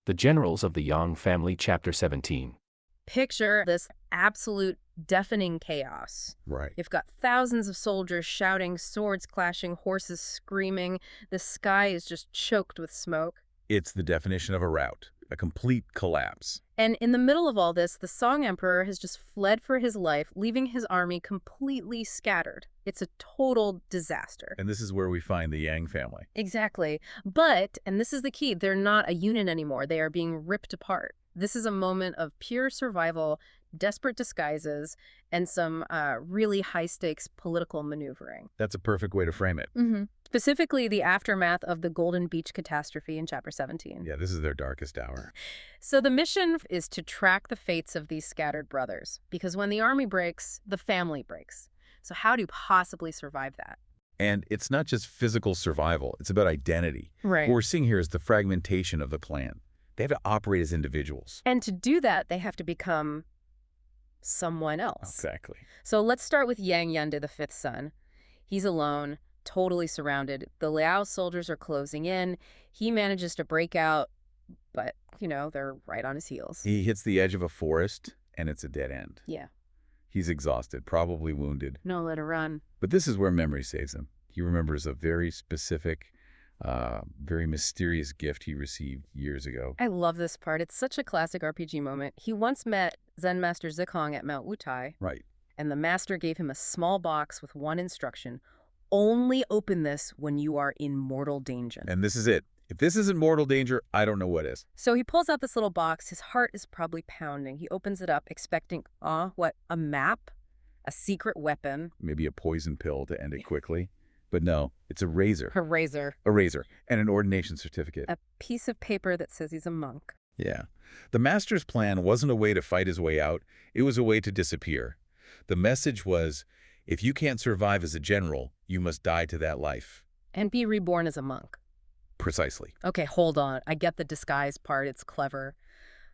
The Generals of the Yang Family, Chapter 17. Picture this absolute deafening chaos. Right. You've got thousands of soldiers shouting, swords clashing, horses screaming. The sky is just choked with smoke. It's the definition of a rout, a complete collapse. And in the middle of all this, the Song Emperor has just fled for his life, leaving his army completely scattered. It's a total disaster. And this is where we find the Yang family. Exactly. But, and this is the key, they're not a unit anymore. They are being ripped apart. This is a moment of pure survival, desperate disguises, and some really high-stakes political maneuvering. That's a perfect way to frame it. Specifically, the aftermath of the Golden Beach catastrophe in Chapter 17. Yeah, this is their darkest hour. So the mission is to track the fates of these scattered brothers, because when the army breaks, the family breaks. So how do you possibly survive that? And it's not just physical survival, it's about identity. Right. What we're seeing here is the fragmentation of the clan. They have to operate as individuals. And to do that, they have to become someone else. Exactly. So let's start with Yang Yunde, the fifth son. He's alone, totally surrounded. The Liao soldiers are closing in. He manages to break out, but, you know, they're right on his heels. He hits the edge of a forest, and it's a dead end. Yeah. He's exhausted, probably wounded. No, let her run. But this is where memory saves him. He remembers a very specific, very mysterious gift he received years ago. I love this part. It's such a classic RPG moment. He once met Zen Master Zikong at Mount Wutai, Right. and the master gave him a small box with one instruction: only open this when you are in mortal danger. And this is it. If this isn't mortal danger, I don't know what is. So he pulls out this little box. His heart is probably pounding. He opens it up, expecting, what, a map? A secret weapon? Maybe a poison pill to end it quickly. But no, it's a razor. A razor. A razor. And an ordination certificate. A piece of paper that says he's a monk. Yeah. The master's plan wasn't a way to fight his way out. It was a way to disappear. The message was, if you can't survive as a general, you must die to that life. And be reborn as a monk. Precisely. Okay, hold on. I get the disguise part. It's clever.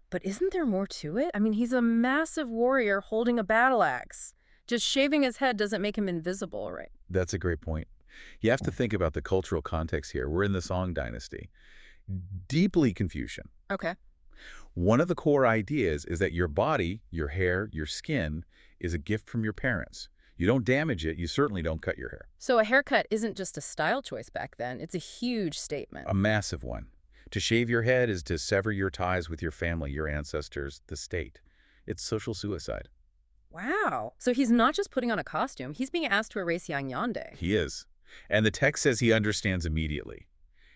But isn't there more to it? I mean, he's a massive warrior holding a battle axe. Just shaving his head doesn't make him invisible, right? That's a great point. You have to think about the cultural context here. We're in the Song dynasty. Deeply Confucian. Okay. One of the core ideas is that your body, your hair, your skin is a gift from your parents. You don't damage it, you certainly don't cut your hair. So a haircut isn't just a style choice back then. It's a huge statement. A massive one. To shave your head is to sever your ties with your family, your ancestors, the state. It's social suicide. Wow. So he's not just putting on a costume. He's being asked to erase Yang Yonde. He is. And the text says he understands immediately.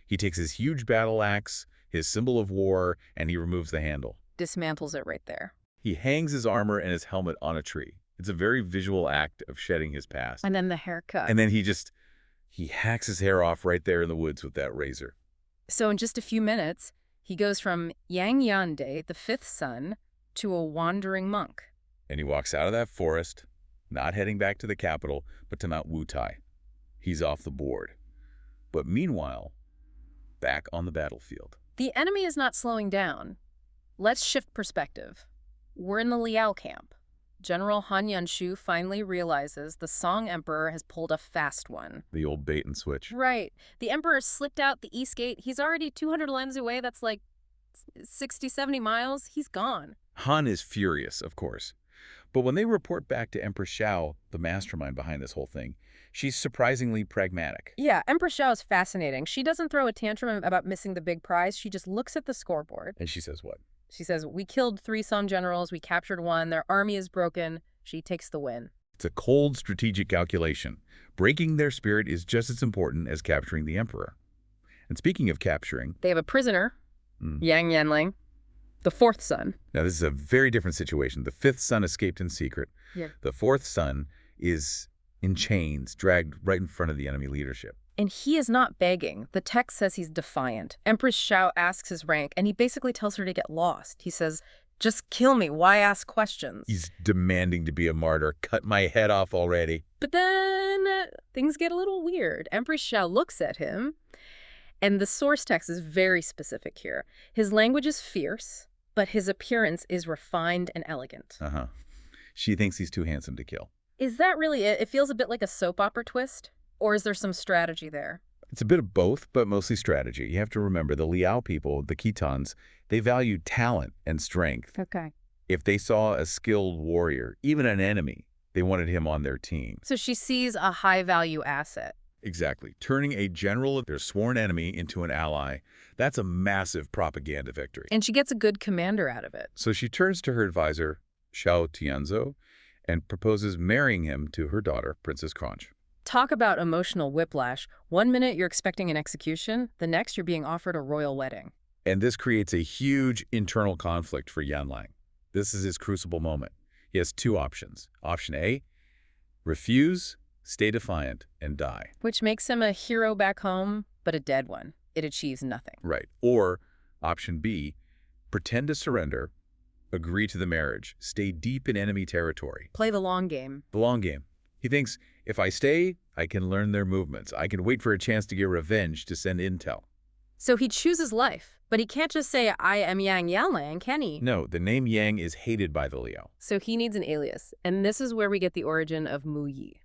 He takes his huge battle axe, his symbol of war, and he removes the handle. Dismantles it right there. He hangs his armor and his helmet on a tree. It's a very visual act of shedding his past. And then the haircut. And then he hacks his hair off right there in the woods with that razor. So in just a few minutes, he goes from Yang Yonde, the fifth son, to a wandering monk. And he walks out of that forest, not heading back to the capital, but to Mount Wutai. He's off the board. But meanwhile, back on the battlefield. The enemy is not slowing down. Let's shift perspective. We're in the Liao camp. General Han Yunshu finally realizes the Song Emperor has pulled a fast one. The old bait and switch. Right. The Emperor slipped out the east gate. He's already 200 limes away. That's like 60, 70 miles. He's gone. Han is furious, of course. But when they report back to Empress Xiao, the mastermind behind this whole thing, she's surprisingly pragmatic. Yeah, Empress Xiao is fascinating. She doesn't throw a tantrum about missing the big prize. She just looks at the scoreboard. And she says what? She says, we killed 3 Song generals. We captured 1. Their army is broken. She takes the win. It's a cold strategic calculation. Breaking their spirit is just as important as capturing the emperor. And speaking of capturing... They have a prisoner, Yang Yanling, the 4th son. Now, this is a very different situation. The 5th son escaped in secret. Yeah. The 4th son is in chains, dragged right in front of the enemy leadership. And he is not begging. The text says he's defiant. Empress Xiao asks his rank, and he basically tells her to get lost. He says, just kill me. Why ask questions? He's demanding to be a martyr. Cut my head off already. But then things get a little weird. Empress Xiao looks at him, and the source text is very specific here. His language is fierce, but his appearance is refined and elegant. She thinks he's too handsome to kill. Is that really it? It feels a bit like a soap opera twist. Or is there some strategy there? It's a bit of both, but mostly strategy. You have to remember the Liao people, the Khitans, they valued talent and strength. Okay. If they saw a skilled warrior, even an enemy, they wanted him on their team. So she sees a high-value asset. Exactly. Turning a general of their sworn enemy into an ally, that's a massive propaganda victory. And she gets a good commander out of it. So she turns to her advisor, Xiao Tianzhou, and proposes marrying him to her daughter, Princess Crunch. Talk about emotional whiplash. 1 minute you're expecting an execution, the next you're being offered a royal wedding. And this creates a huge internal conflict for Yanlang. This is his crucible moment. He has two options. Option A, refuse, stay defiant, and die. Which makes him a hero back home, but a dead one. It achieves nothing. Right. Or option B, pretend to surrender, agree to the marriage, stay deep in enemy territory. Play the long game. The long game. He thinks, if I stay, I can learn their movements. I can wait for a chance to get revenge to send intel. So he chooses life, but he can't just say, I am Yang Yanlang, can he? No, the name Yang is hated by the Liao. So he needs an alias, and this is where we get the origin of Mu Yi.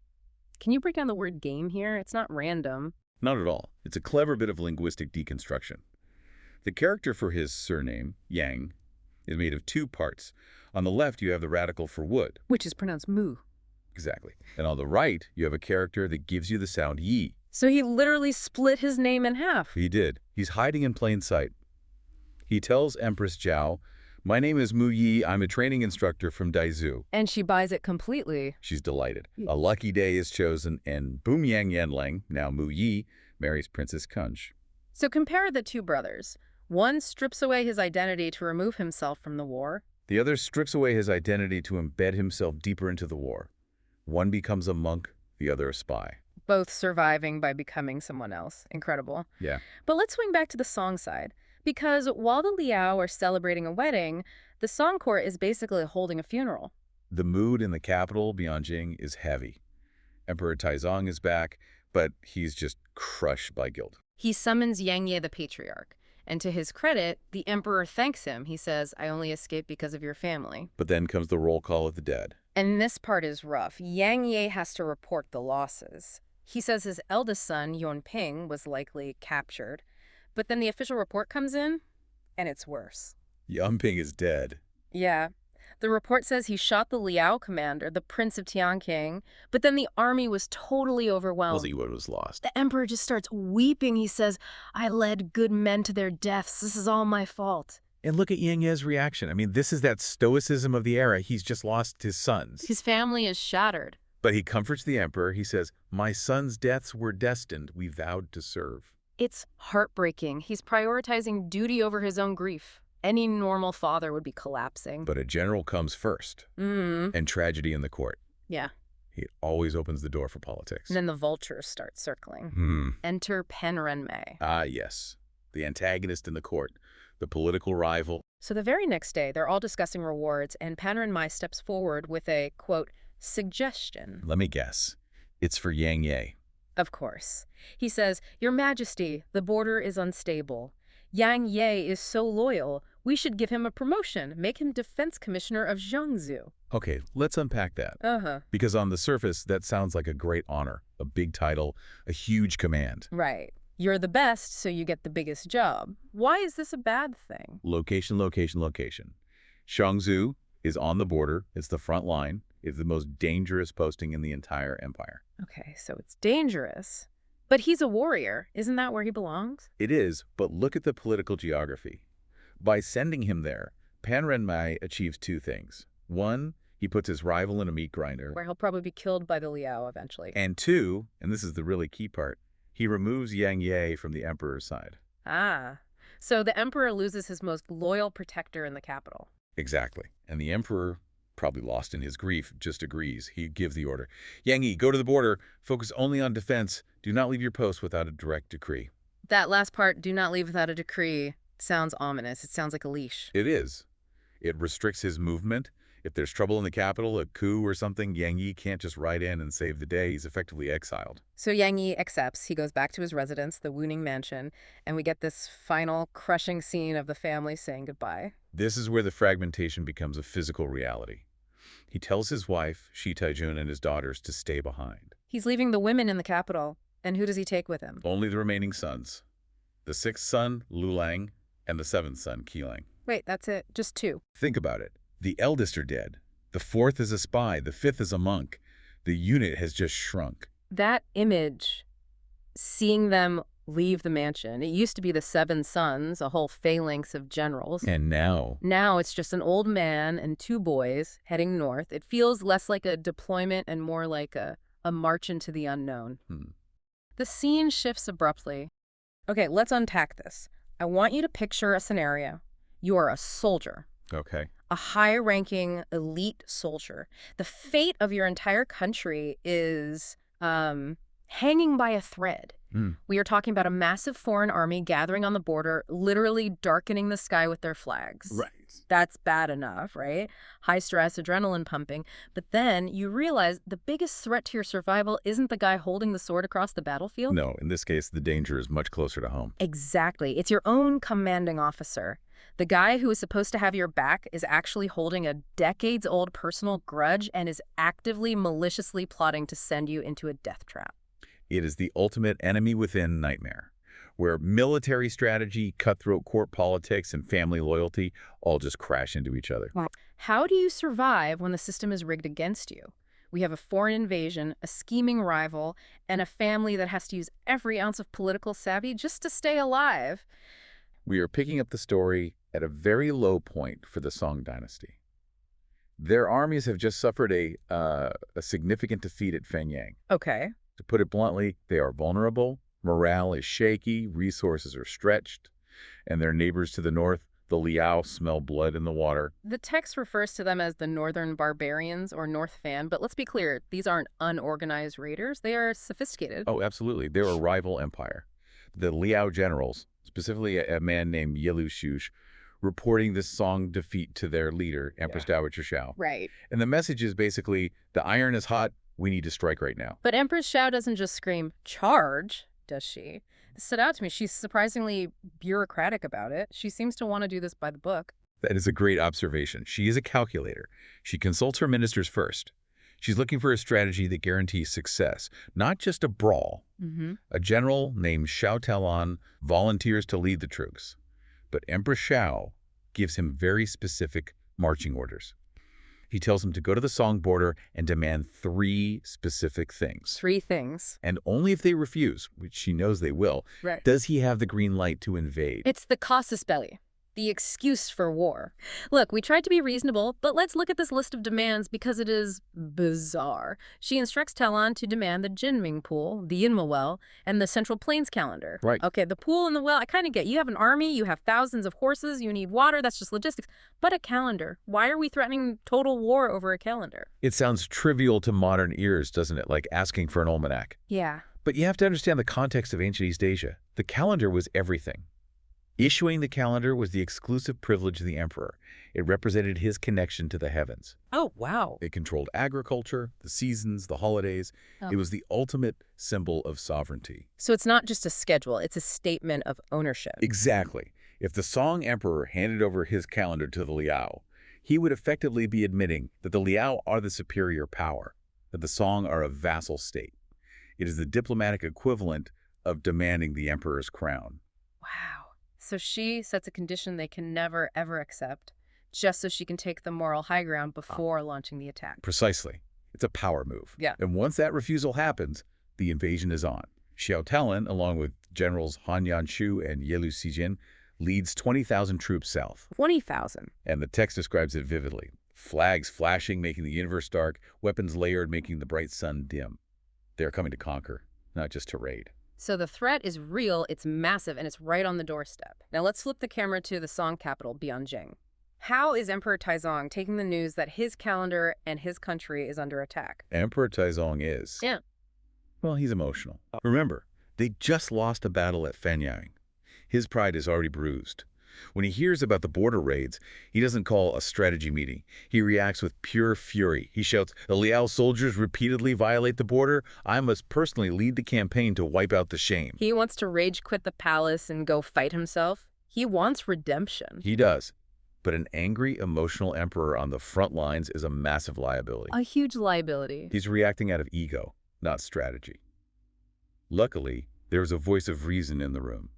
Can you break down the word game here? It's not random. Not at all. It's a clever bit of linguistic deconstruction. The character for his surname, Yang, is made of two parts. On the left, you have the radical for wood. Which is pronounced mu. Exactly. And on the right, you have a character that gives you the sound yi. So he literally split his name in half. He did. He's hiding in plain sight. He tells Empress Zhao, my name is Mu Yi. I'm a training instructor from Daizhou. And she buys it completely. She's delighted. A lucky day is chosen, and Boom Yang Yanlang, now Mu Yi, marries Princess Kunj. So compare the two brothers. One strips away his identity to remove himself from the war. The other strips away his identity to embed himself deeper into the war. One becomes a monk, the other a spy. Both surviving by becoming someone else. Incredible. Yeah. But let's swing back to the song side. Because while the Liao are celebrating a wedding, the song court is basically holding a funeral. The mood in the capital, Bianjing, is heavy. Emperor Taizong is back, but he's just crushed by guilt. He summons Yang Ye the Patriarch. And to his credit, the emperor thanks him. He says, I only escaped because of your family. But then comes the roll call of the dead. And this part is rough. Yang Ye has to report the losses. He says his eldest son, Yon Ping, was likely captured. But then the official report comes in, and it's worse. Yumping is dead. Yeah. The report says he shot the Liao commander, the Prince of Tianqing, but then the army was totally overwhelmed. What was lost. The emperor just starts weeping. He says, I led good men to their deaths. This is all my fault. And look at Yang Ye's reaction. I mean, this is that stoicism of the era. He's just lost his sons. His family is shattered. But he comforts the emperor. He says, my sons' deaths were destined. We vowed to serve. It's heartbreaking. He's prioritizing duty over his own grief. Any normal father would be collapsing. But a general comes first. And tragedy in the court. Yeah. He always opens the door for politics. And then the vultures start circling. Enter Pen Renmei. Ah, yes. The antagonist in the court. The political rival. So the very next day, they're all discussing rewards, and Pen Renmei steps forward with a, quote, suggestion. Let me guess. It's for Yang Ye. Of course. He says, Your Majesty, the border is unstable. Yang Ye is so loyal, we should give him a promotion, make him defense commissioner of Jiangsu. Okay, let's unpack that. Because on the surface, that sounds like a great honor, a big title, a huge command. Right. You're the best, so you get the biggest job. Why is this a bad thing? Location, location, location. Jiangsu is on the border. It's the front line. It's the most dangerous posting in the entire empire. Okay, so it's dangerous. But he's a warrior. Isn't that where he belongs? It is, but look at the political geography. By sending him there, Pan Renmei achieves two things. One, he puts his rival in a meat grinder. Where he'll probably be killed by the Liao eventually. And two, and this is the really key part, he removes Yang Ye from the emperor's side. Ah, so the emperor loses his most loyal protector in the capital. Exactly. And the emperor, probably lost in his grief, just agrees. He gives the order. Yang Yi, go to the border. Focus only on defense. Do not leave your post without a direct decree. That last part, do not leave without a decree, sounds ominous. It sounds like a leash. It is. It restricts his movement. If there's trouble in the capital, a coup or something, Yang Yi can't just ride in and save the day. He's effectively exiled. So Yang Yi accepts. He goes back to his residence, the Wuning Mansion, and we get this final crushing scene of the family saying goodbye. This is where the fragmentation becomes a physical reality. He tells his wife, Shi Taijun, and his daughters to stay behind. He's leaving the women in the capital, And who does he take with him? Only the remaining sons. The sixth son, Lulang, and the seventh son, Qilang. Wait, that's it. Just 2. Think about it. The eldest are dead. The fourth is a spy. The fifth is a monk. The unit has just shrunk. That image, seeing them leave the mansion, it used to be the 7 sons, a whole phalanx of generals. And now Now it's just an old man and 2 boys heading north. It feels less like a deployment and more like a march into the unknown. The scene shifts abruptly. Okay, let's unpack this. I want you to picture a scenario. You are a soldier, Okay. a high-ranking elite soldier. The fate of your entire country is hanging by a thread. We are talking about a massive foreign army gathering on the border, literally darkening the sky with their flags. Right. That's bad enough, right? High stress, adrenaline pumping. But then you realize the biggest threat to your survival isn't the guy holding the sword across the battlefield. No, in this case, the danger is much closer to home. Exactly. It's your own commanding officer. The guy who is supposed to have your back is actually holding a decades-old personal grudge and is actively, maliciously plotting to send you into a death trap. It is the ultimate enemy within nightmare, where military strategy, cutthroat court politics, and family loyalty all just crash into each other. How do you survive when the system is rigged against you? We have a foreign invasion, a scheming rival, and a family that has to use every ounce of political savvy just to stay alive. We are picking up the story at a very low point for the Song dynasty. Their armies have just suffered a significant defeat at Fenyang. Okay. To put it bluntly, they are vulnerable, morale is shaky, resources are stretched, and their neighbors to the north, the Liao, smell blood in the water. The text refers to them as the Northern Barbarians or North Fan, but let's be clear, these aren't unorganized raiders. They are sophisticated. Oh, absolutely. They're a rival empire. The Liao generals, specifically a man named Yelu Shush, reporting this Song defeat to their leader, Empress Dowager Xiao. Right. And the message is basically, the iron is hot, we need to strike right now. But Empress Xiao doesn't just scream, "Charge," does she? This stood out to me. She's surprisingly bureaucratic about it. She seems to want to do this by the book. That is a great observation. She is a calculator. She consults her ministers first. She's looking for a strategy that guarantees success, not just a brawl. A general named Xiao Talan volunteers to lead the troops, but Empress Xiao gives him very specific marching orders. He tells him to go to the Song border and demand 3 specific things. 3 things. And only if they refuse, which she knows they will, Right. does he have the green light to invade. It's the casus belli, the excuse for war. Look, we tried to be reasonable, but let's look at this list of demands because it is bizarre. She instructs Talon to demand the Jinming pool, the Yinma well, and the Central Plains calendar. Right. Okay, the pool and the well, I kind of get. You have an army, you have thousands of horses, you need water, that's just logistics. But a calendar. Why are we threatening total war over a calendar? It sounds trivial to modern ears, doesn't it? Like asking for an almanac. Yeah. But you have to understand the context of ancient East Asia. The calendar was everything. Issuing the calendar was the exclusive privilege of the emperor. It represented his connection to the heavens. Oh, wow. It controlled agriculture, the seasons, the holidays. Oh. It was the ultimate symbol of sovereignty. So it's not just a schedule, it's a statement of ownership. Exactly. If the Song emperor handed over his calendar to the Liao, he would effectively be admitting that the Liao are the superior power, that the Song are a vassal state. It is the diplomatic equivalent of demanding the emperor's crown. Wow. So she sets a condition they can never, ever accept, just so she can take the moral high ground before launching the attack. Precisely. It's a power move. Yeah. And once that refusal happens, the invasion is on. Xiao Talan, along with generals Han Yanshu and Yelu Sijin, leads 20,000 troops south. 20,000. And the text describes it vividly. Flags flashing, making the universe dark, weapons layered, making the bright sun dim. They are coming to conquer, not just to raid. So the threat is real, it's massive, and it's right on the doorstep. Now let's flip the camera to the Song capital, Bianjing. How is Emperor Taizong taking the news that his calendar and his country is under attack? Emperor Taizong is... Yeah. Well, he's emotional. Remember, they just lost a battle at Fenyang. His pride is already bruised. When he hears about the border raids, he doesn't call a strategy meeting. He reacts with pure fury. He shouts, "The Liao soldiers repeatedly violate the border. I must personally lead the campaign to wipe out the shame." He wants to rage quit the palace and go fight himself. He wants redemption. He does. But an angry, emotional emperor on the front lines is a massive liability. A huge liability. He's reacting out of ego, not strategy. Luckily, there was a voice of reason in the room,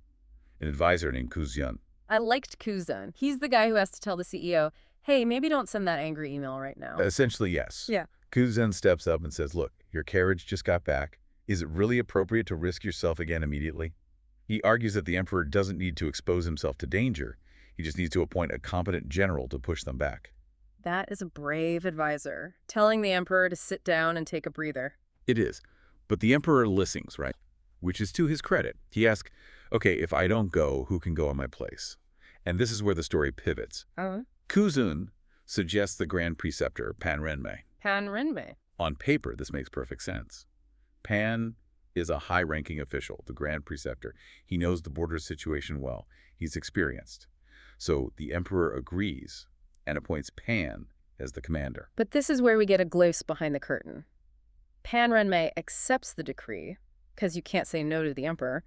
an advisor named Kuzyan. I liked Kuzan. He's the guy who has to tell the CEO, hey, maybe don't send that angry email right now. Essentially, yes. Yeah. Kuzyan steps up and says, look, your carriage just got back. Is it really appropriate to risk yourself again immediately? He argues that the emperor doesn't need to expose himself to danger. He just needs to appoint a competent general to push them back. That is a brave advisor, telling the emperor to sit down and take a breather. It is. But the emperor listens, right? Which is to his credit. He asks, okay, if I don't go, who can go in my place? And this is where the story pivots. Kuzun suggests the Grand Preceptor, Pan Renmei. Pan Renmei. On paper, this makes perfect sense. Pan is a high-ranking official, the Grand Preceptor. He knows the border situation well. He's experienced. So the emperor agrees and appoints Pan as the commander. But this is where we get a glimpse behind the curtain. Pan Renmei accepts the decree, because you can't say no to the emperor,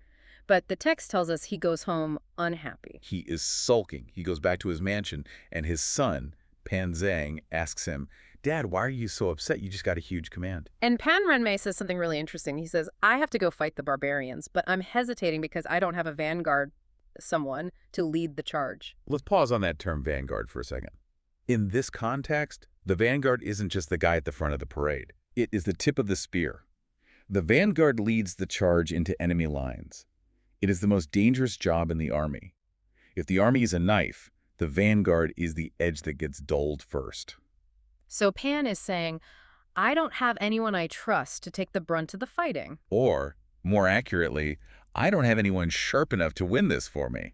but the text tells us he goes home unhappy. He is sulking. He goes back to his mansion, and his son, Pan Zhang, asks him, Dad, why are you so upset? You just got a huge command. And Pan Renmei says something really interesting. He says, I have to go fight the barbarians, but I'm hesitating because I don't have a vanguard, someone, to lead the charge. Let's pause on that term vanguard for a second. In this context, the vanguard isn't just the guy at the front of the parade. It is the tip of the spear. The vanguard leads the charge into enemy lines. It is the most dangerous job in the army. If the army is a knife, the vanguard is the edge that gets dulled first. So Pan is saying, I don't have anyone I trust to take the brunt of the fighting. Or, more accurately, I don't have anyone sharp enough to win this for me.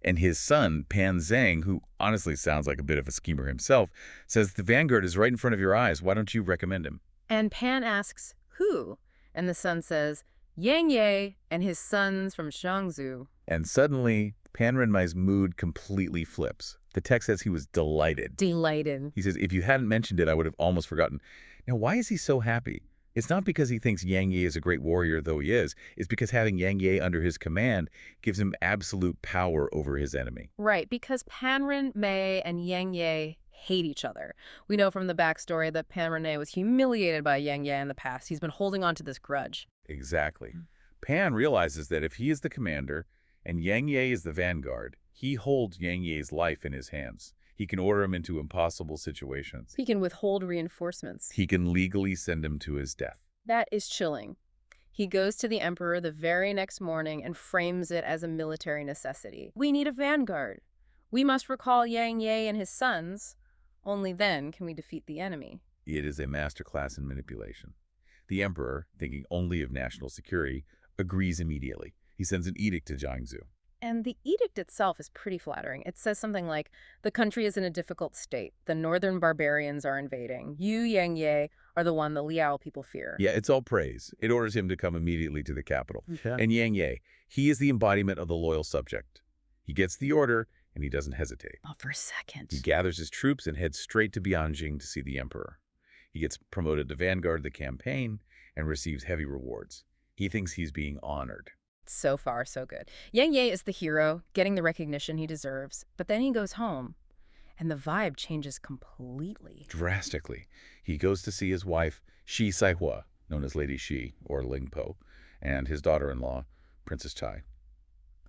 And his son, Pan Zhang, who honestly sounds like a bit of a schemer himself, says the vanguard is right in front of your eyes. Why don't you recommend him? And Pan asks, who? And the son says, Yang Ye and his sons from Shangzhou. And suddenly, Pan Renmei's mood completely flips. The text says he was delighted. Delighted. He says, if you hadn't mentioned it, I would have almost forgotten. Now, why is he so happy? It's not because he thinks Yang Ye is a great warrior, though he is. It's because having Yang Ye under his command gives him absolute power over his enemy. Right, because Pan Renmei and Yang Ye hate each other. We know from the backstory that Pan Renmei was humiliated by Yang Ye in the past. He's been holding on to this grudge. Exactly. Pan realizes that if he is the commander and Yang Ye is the vanguard, he holds Yang Ye's life in his hands. He can order him into impossible situations. He can withhold reinforcements. He can legally send him to his death. That is chilling. He goes to the emperor the very next morning and frames it as a military necessity. We need a vanguard. We must recall Yang Ye and his sons. Only then can we defeat the enemy. It is a masterclass in manipulation. The emperor, thinking only of national security, agrees immediately. He sends an edict to Jiangsu. And the edict itself is pretty flattering. It says something like, the country is in a difficult state. The northern barbarians are invading. You, Yang Ye, are the one the Liao people fear. Yeah, it's all praise. It orders him to come immediately to the capital. Okay. And Yang Ye, he is the embodiment of the loyal subject. He gets the order, and he doesn't hesitate. Oh, for a second. He gathers his troops and heads straight to Bianjing to see the emperor. He gets promoted to vanguard of the campaign and receives heavy rewards. He thinks he's being honored. So far, so good. Yang Ye is the hero, getting the recognition he deserves. But then he goes home, and the vibe changes completely. Drastically. He goes to see his wife, Shi Saihua, known as Lady Shi, or Lingpo, and his daughter-in-law, Princess Chai.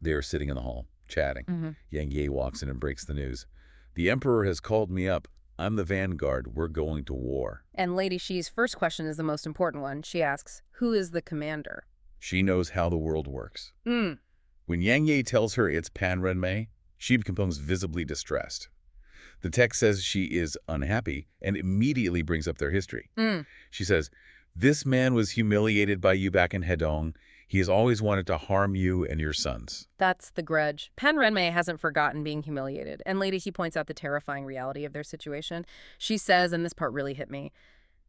They are sitting in the hall, chatting. Yang Ye walks in and breaks the news. The emperor has called me up. I'm the vanguard. We're going to war. And Lady Shi's first question is the most important one. She asks, who is the commander? She knows how the world works. Mm. When Yang Ye tells her it's Pan Renmei, she becomes visibly distressed. The text says she is unhappy and immediately brings up their history. Mm. She says, this man was humiliated by you back in Hedong. He has always wanted to harm you and your sons. That's the grudge. Pan Renmei hasn't forgotten being humiliated. And Lady Shi points out the terrifying reality of their situation. She says, and this part really hit me,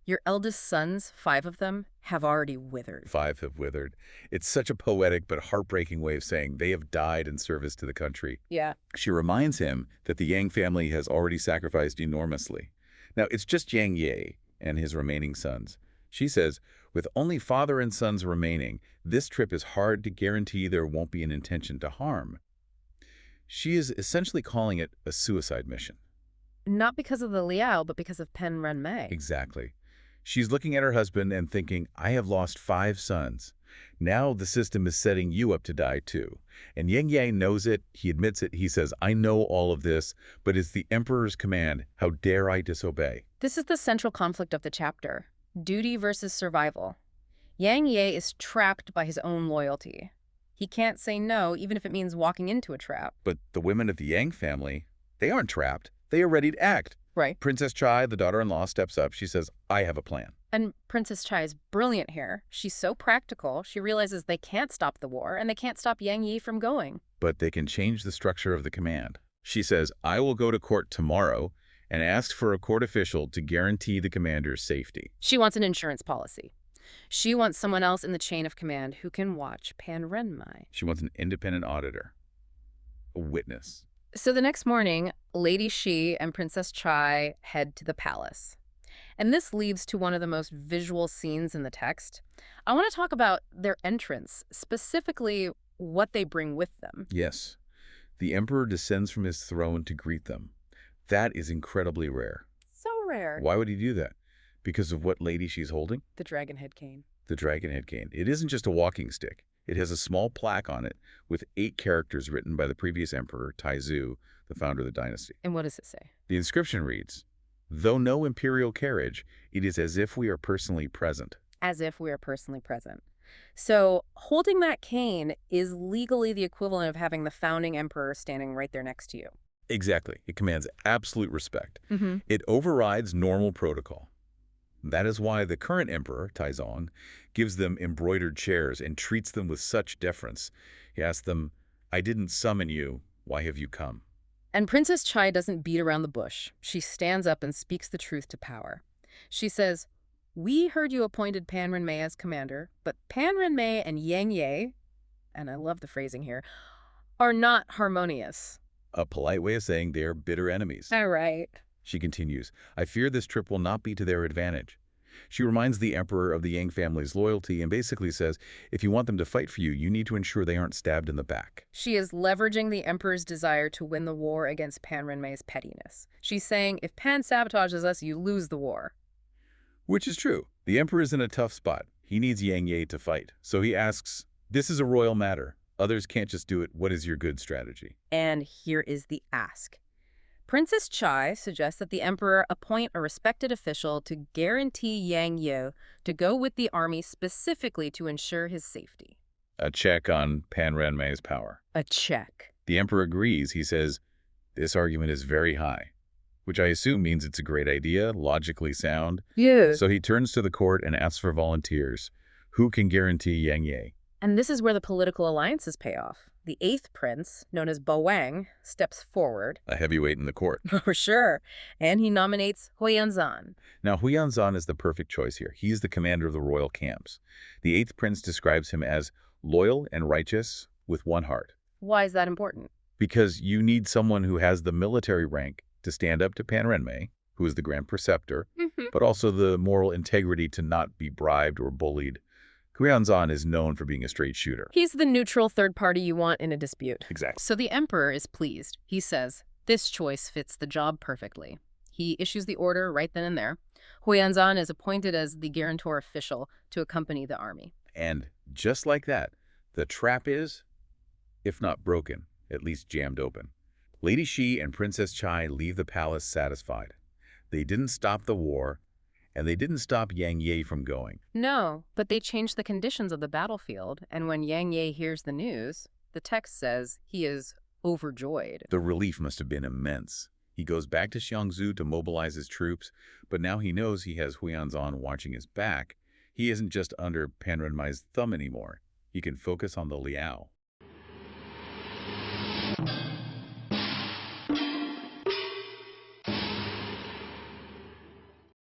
your eldest sons, 5 of them, have already withered. 5 have withered. It's such a poetic but heartbreaking way of saying they have died in service to the country. Yeah. She reminds him that the Yang family has already sacrificed enormously. Now, it's just Yang Ye and his remaining sons. She says, with only father and sons remaining, this trip is hard to guarantee there won't be an intention to harm. She is essentially calling it a suicide mission. Not because of the Liao, but because of Pan Renmei. Exactly. She's looking at her husband and thinking, I have lost 5 sons. Now the system is setting you up to die too. And Yang Yang knows it. He admits it. He says, I know all of this, but it's the Emperor's command. How dare I disobey? This is the central conflict of the chapter. Duty versus survival. Yang Ye is trapped by his own loyalty. He can't say no, even if it means walking into a trap. But the women of the Yang family, they aren't trapped. They are ready to act. Right. Princess Chai, the daughter-in-law, steps up. She says, I have a plan. And Princess Chai is brilliant here. She's so practical. She realizes they can't stop the war, and they can't stop Yang Yi from going. But they can change the structure of the command. She says, I will go to court tomorrow and ask for a court official to guarantee the commander's safety. She wants an insurance policy. She wants someone else in the chain of command who can watch Pan Renmai. She wants an independent auditor, a witness. So the next morning, Lady Shi and Princess Chai head to the palace. And this leads to one of the most visual scenes in the text. I want to talk about their entrance, specifically what they bring with them. Yes, the emperor descends from his throne to greet them. That is incredibly rare. So rare. Why would he do that? Because of what lady she's holding? The dragon head cane. The dragon head cane. It isn't just a walking stick. It has a small plaque on it with 8 characters written by the previous emperor, Taizu, the founder of the dynasty. And what does it say? The inscription reads, though no imperial carriage, it is as if we are personally present. As if we are personally present. So holding that cane is legally the equivalent of having the founding emperor standing right there next to you. Exactly. It commands absolute respect. Mm-hmm. It overrides normal protocol. That is why the current emperor, Taizong, gives them embroidered chairs and treats them with such deference. He asks them, I didn't summon you. Why have you come? And Princess Chai doesn't beat around the bush. She stands up and speaks the truth to power. She says, we heard you appointed Pan Renmei as commander, but Pan Renmei and Yang Ye, and I love the phrasing here, are not harmonious. A polite way of saying they're bitter enemies. All right. She continues, I fear this trip will not be to their advantage. She reminds the emperor of the Yang family's loyalty and basically says, if you want them to fight for you, you need to ensure they aren't stabbed in the back. She is leveraging the emperor's desire to win the war against Pan Renmei's pettiness. She's saying, if Pan sabotages us, you lose the war. Which is true. The emperor is in a tough spot. He needs Yang Ye to fight. So he asks, this is a royal matter. Others can't just do it. What is your good strategy? And here is the ask. Princess Chai suggests that the emperor appoint a respected official to guarantee Yang Ye to go with the army specifically to ensure his safety. A check on Pan Renmei's power. A check. The emperor agrees. He says, this argument is very high, which I assume means it's a great idea, logically sound. Yeah. So he turns to the court and asks for volunteers. Who can guarantee Yang Ye? And this is where the political alliances pay off. The 8th prince, known as Bo Wang, steps forward. A heavyweight in the court. For sure. And he nominates Huyanzan. Now, Huyanzan is the perfect choice here. He's the commander of the royal camps. The 8th prince describes him as loyal and righteous with one heart. Why is that important? Because you need someone who has the military rank to stand up to Pan Renmei, who is the Grand Preceptor, but also the moral integrity to not be bribed or bullied. Huyanzan is known for being a straight shooter. He's the neutral third party you want in a dispute. Exactly. So the emperor is pleased. He says, this choice fits the job perfectly. He issues the order right then and there. Huyanzan is appointed as the guarantor official to accompany the army. And just like that, the trap is, if not broken, at least jammed open. Lady Shi and Princess Chai leave the palace satisfied. They didn't stop the war, and they didn't stop Yang Ye from going. No, but they changed the conditions of the battlefield, and when Yang Ye hears the news, the text says he is overjoyed. The relief must have been immense. He goes back to Xiangzhou to mobilize his troops, but now he knows he has Huyanzan watching his back. He isn't just under Pan Renmai's thumb anymore. He can focus on the Liao.